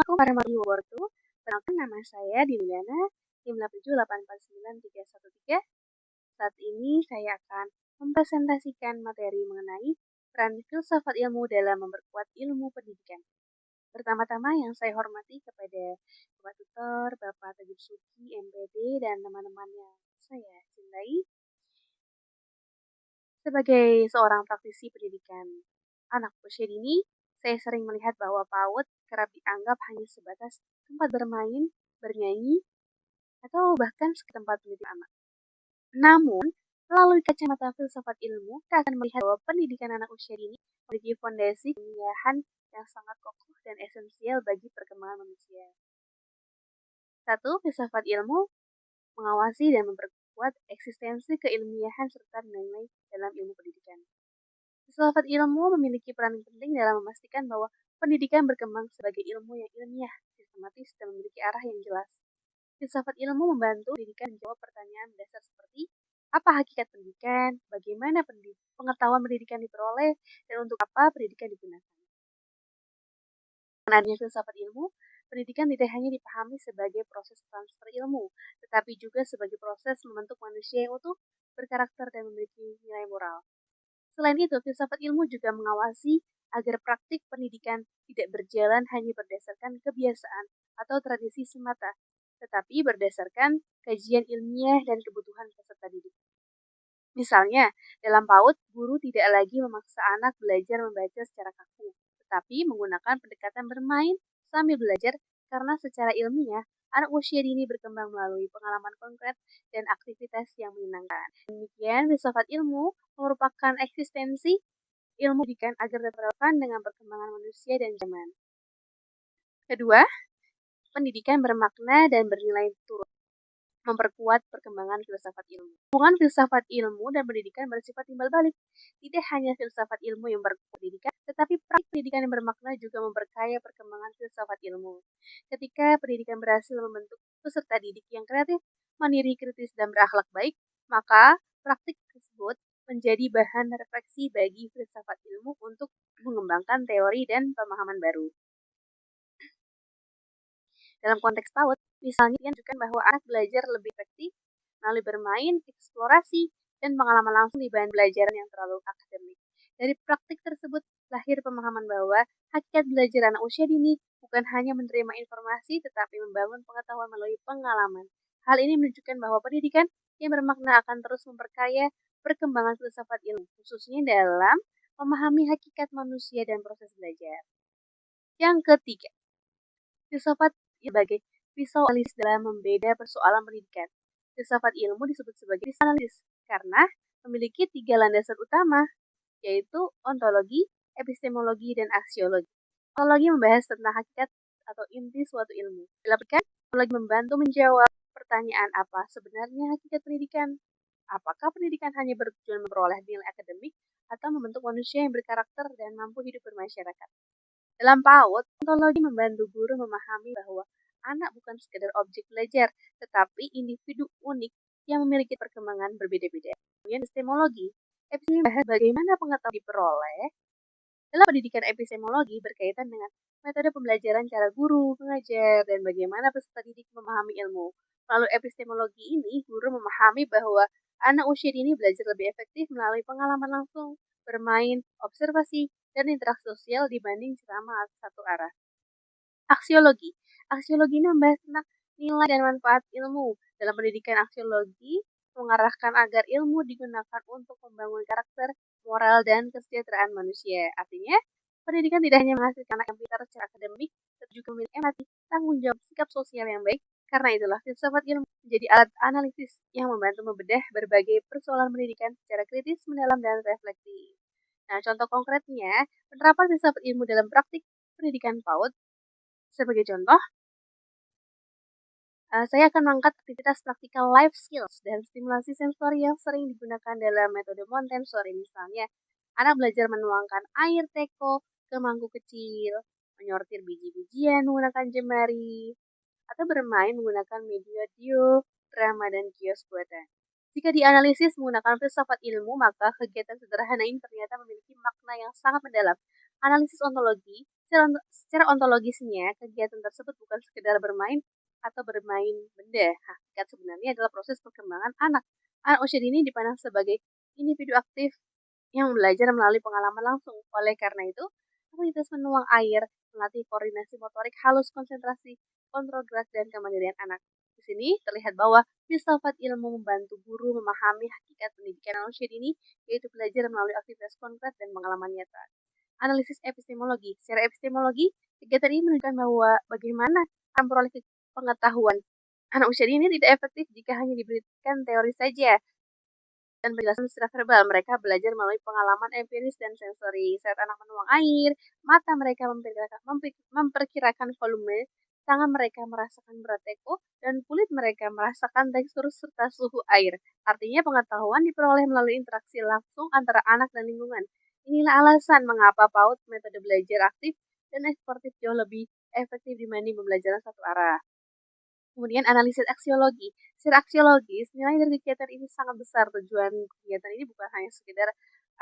Assalamualaikum warahmatullahi wabarakatuh. Perkenalkan nama saya Diliana, tim 878491313. Saat ini saya akan mempresentasikan materi mengenai peran filsafat ilmu dalam memperkuat ilmu pendidikan. Pertama-tama yang saya hormati kepada Bapak Tutor, Bapak Teguh Suki, MPD, dan teman-teman yang saya cintai. Sebagai seorang praktisi pendidikan anak usia dini, saya sering melihat bahwa PAUD kerap dianggap hanya sebatas tempat bermain, bernyanyi, atau bahkan tempat mendidik anak. Namun, melalui kacamata filsafat ilmu, kita akan melihat bahwa pendidikan anak usia dini memiliki fondasi keilmiahan yang sangat kokoh dan esensial bagi perkembangan manusia. 1. Filsafat ilmu mengawasi dan memperkuat eksistensi keilmiahan serta nilai dalam ilmu pendidikan. Filsafat ilmu memiliki peran penting dalam memastikan bahwa pendidikan berkembang sebagai ilmu yang ilmiah, sistematis, dan memiliki arah yang jelas. Filsafat ilmu membantu pendidikan menjawab pertanyaan dasar seperti apa hakikat pendidikan, bagaimana pengetahuan pendidikan diperoleh, dan untuk apa pendidikan digunakan. Dengan adanya filsafat ilmu, pendidikan tidak hanya dipahami sebagai proses transfer ilmu, tetapi juga sebagai proses membentuk manusia yang utuh, berkarakter, dan memiliki nilai moral. Selain itu, filsafat ilmu juga mengawasi agar praktik pendidikan tidak berjalan hanya berdasarkan kebiasaan atau tradisi semata, tetapi berdasarkan kajian ilmiah dan kebutuhan peserta didik. Misalnya, dalam PAUD, guru tidak lagi memaksa anak belajar membaca secara kaku, tetapi menggunakan pendekatan bermain sambil belajar karena secara ilmiah, anak usia dini berkembang melalui pengalaman konkret dan aktivitas yang menyenangkan. Demikian, filsafat ilmu merupakan eksistensi ilmu pendidikan agar dapat relevan dengan perkembangan manusia dan zaman. Kedua, pendidikan bermakna dan bernilai turut memperkuat perkembangan filsafat ilmu. Hubungan filsafat ilmu dan pendidikan bersifat timbal balik. Tidak hanya filsafat ilmu yang berpendidikan, tetapi praktik pendidikan yang bermakna juga memperkaya perkembangan filsafat ilmu. Ketika pendidikan berhasil membentuk peserta didik yang kreatif, mandiri, kritis, dan berakhlak baik, maka praktik tersebut menjadi bahan refleksi bagi filsafat ilmu untuk mengembangkan teori dan pemahaman baru. Dalam konteks PAUD, misalnya menunjukkan bahwa anak belajar lebih efektif melalui bermain, eksplorasi, dan pengalaman langsung dibanding belajaran yang terlalu akademik. Dari praktik tersebut lahir pemahaman bahwa hakikat belajar anak usia dini bukan hanya menerima informasi tetapi membangun pengetahuan melalui pengalaman. Hal ini menunjukkan bahwa pendidikan yang bermakna akan terus memperkaya perkembangan filsafat ilmu, khususnya dalam memahami hakikat manusia dan proses belajar. Yang ketiga, filsafat sebagai pisau analis dalam membeda persoalan pendidikan. Filsafat ilmu disebut sebagai pisau analis karena memiliki 3 landasan utama, yaitu ontologi, epistemologi, dan aksiologi. Ontologi membahas tentang hakikat atau inti suatu ilmu. Dalam pendidikan, ontologi membantu menjawab pertanyaan apa sebenarnya hakikat pendidikan. Apakah pendidikan hanya bertujuan memperoleh nilai akademik atau membentuk manusia yang berkarakter dan mampu hidup bermasyarakat? Dalam PAUD, ontologi membantu guru memahami bahwa anak bukan sekedar objek belajar, tetapi individu unik yang memiliki perkembangan berbeda-beda. Kemudian epistemologi. Epistemologi membahas bagaimana pengetahuan diperoleh. Dalam pendidikan epistemologi berkaitan dengan metode pembelajaran cara guru, pengajar, dan bagaimana peserta didik memahami ilmu. Melalui epistemologi ini, guru memahami bahwa anak usia dini belajar lebih efektif melalui pengalaman langsung, bermain, observasi, dan interaksi sosial dibanding ceramah satu arah. Aksiologi. Aksiologi ini membahas tentang nilai dan manfaat ilmu. Dalam pendidikan aksiologi, mengarahkan agar ilmu digunakan untuk membangun karakter, moral, dan kesejahteraan manusia. Artinya, pendidikan tidak hanya menghasilkan anak yang pintar secara akademik, tetapi juga memiliki empati, tanggung jawab, sikap sosial yang baik. Karena itulah filsafat ilmu menjadi alat analisis yang membantu membedah berbagai persoalan pendidikan secara kritis, mendalam, dan reflektif. Nah, contoh konkretnya, penerapan filsafat ilmu dalam praktik pendidikan PAUD. Sebagai contoh, saya akan mengangkat aktivitas praktikal life skills dan stimulasi sensori yang sering digunakan dalam metode Montessori. Misalnya, anak belajar menuangkan air teko ke mangkuk kecil, menyortir biji-bijian menggunakan jemari, atau bermain menggunakan media drama, dan kios buatan. Jika dianalisis menggunakan filsafat ilmu, maka kegiatan sederhana ini ternyata memiliki makna yang sangat mendalam. Analisis ontologi Secara ontologisnya, kegiatan tersebut bukan sekedar bermain atau bermain benda. Hakikat sebenarnya adalah proses perkembangan anak. Anak usia dini dipandang sebagai individu aktif yang belajar melalui pengalaman langsung. Oleh karena itu, aktivitas menuang air melatih koordinasi motorik halus, konsentrasi, kontrol gerak, dan kemandirian anak. Di sini terlihat bahwa filsafat ilmu membantu guru memahami hakikat pendidikan anak usia dini, yaitu belajar melalui aktivitas konkret dan pengalaman nyata. Analisis epistemologi. Secara epistemologi, kegiatan ini menunjukkan bahwa bagaimana memperoleh pengetahuan anak usia dini tidak efektif jika hanya diberikan teori saja dan penjelasan secara verbal. Mereka belajar melalui pengalaman empiris dan sensori. Saat anak menuang air, mata mereka memperkirakan volume, tangan mereka merasakan berat teko, dan kulit mereka merasakan tekstur serta suhu air. Artinya pengetahuan diperoleh melalui interaksi langsung antara anak dan lingkungan. Inilah alasan mengapa PAUD metode belajar aktif dan eksportif jauh lebih efektif dibanding pembelajaran satu arah. Kemudian analisis aksiologi. Secara aksiologis, nilai dari kegiatan ini sangat besar. Tujuan kegiatan ini bukan hanya sekedar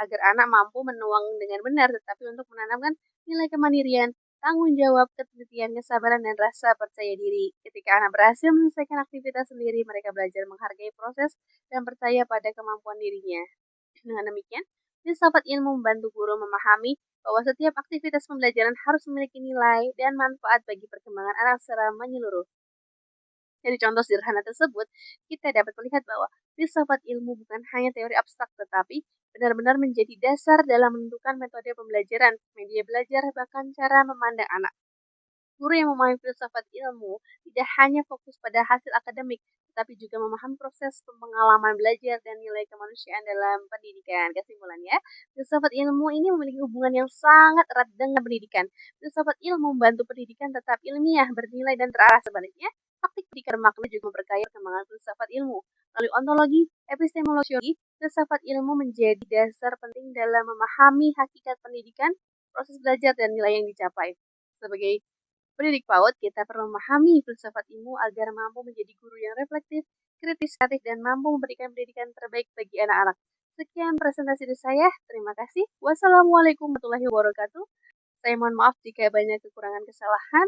agar anak mampu menuang dengan benar, tetapi untuk menanamkan nilai kemandirian, tanggung jawab, ketelitian, kesabaran, dan rasa percaya diri. Ketika anak berhasil menyelesaikan aktivitas sendiri, mereka belajar menghargai proses dan percaya pada kemampuan dirinya. Dengan demikian, filsafat ilmu membantu guru memahami bahwa setiap aktivitas pembelajaran harus memiliki nilai dan manfaat bagi perkembangan anak secara menyeluruh. Dari contoh sederhana tersebut, kita dapat melihat bahwa filsafat ilmu bukan hanya teori abstrak, tetapi benar-benar menjadi dasar dalam menentukan metode pembelajaran, media belajar, bahkan cara memandang anak. Guru yang memahami filsafat ilmu tidak hanya fokus pada hasil akademik, tetapi juga memahami proses pengalaman belajar dan nilai kemanusiaan dalam pendidikan. Kesimpulannya, filsafat ilmu ini memiliki hubungan yang sangat erat dengan pendidikan. Filsafat ilmu membantu pendidikan tetap ilmiah, bernilai, dan terarah. Sebaliknya, praktik pendidikan makna juga memperkaya perkembangan filsafat ilmu. Melalui ontologi, epistemologi, filsafat ilmu menjadi dasar penting dalam memahami hakikat pendidikan, proses belajar, dan nilai yang dicapai. Sebagai pendidik PAUD, kita perlu memahami filsafat ilmu agar mampu menjadi guru yang reflektif, kritis, kreatif, dan mampu memberikan pendidikan terbaik bagi anak-anak. Sekian presentasi dari saya. Terima kasih. Wassalamualaikum warahmatullahi wabarakatuh. Saya mohon maaf jika banyak kekurangan kesalahan.